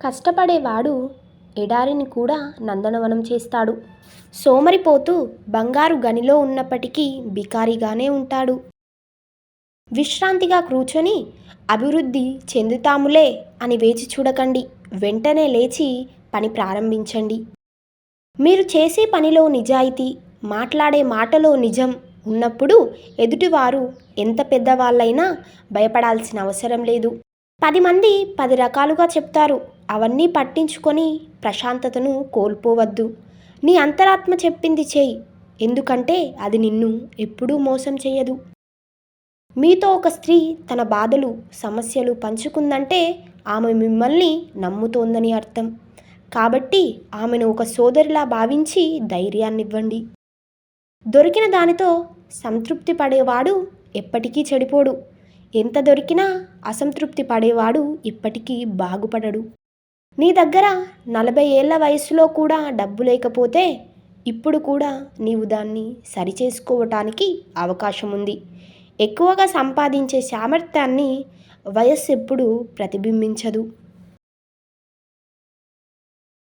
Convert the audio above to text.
కష్టపడేవాడు ఎడారిని కూడా నందనవనం చేస్తాడు. సోమరిపోతూ బంగారు గనిలో ఉన్నప్పటికీ బికారిగానే ఉంటాడు. విశ్రాంతిగా కూర్చొని అభివృద్ధి చెందుతాములే అని వేచి చూడకండి. వెంటనే లేచి పని ప్రారంభించండి. మీరు చేసే పనిలో నిజాయితీ, మాట్లాడే మాటలో నిజం ఉన్నప్పుడు ఎదుటివారు ఎంత పెద్దవాళ్ళైనా భయపడాల్సిన అవసరం లేదు. 10 మంది 10 రకాలుగా చెప్తారు. అవన్నీ పట్టించుకొని ప్రశాంతతను కోల్పోవద్దు. నీ అంతరాత్మ చెప్పింది చెయ్యి. ఎందుకంటే అది నిన్ను ఎప్పుడూ మోసం చేయదు. మీతో ఒక స్త్రీ తన బాధలు, సమస్యలు పంచుకుందంటే ఆమె మిమ్మల్ని నమ్ముతోందని అర్థం. కాబట్టి ఆమెను ఒక సోదరిలా భావించి ధైర్యాన్నివ్వండి. దొరికిన దానితో సంతృప్తి పడేవాడు ఎప్పటికీ చెడిపోడు. ఎంత దొరికినా అసంతృప్తి పడేవాడు ఎప్పటికీ బాగుపడడు. నీ దగ్గర 40 ఏళ్ల వయసులో కూడా డబ్బు లేకపోతే ఇప్పుడు కూడా నీవు దాన్ని సరిచేసుకోవటానికి అవకాశం ఉంది. ఎక్కువగా సంపాదించే సామర్థ్యాన్ని వయస్సు ఎప్పుడూ ప్రతిబింబించదు.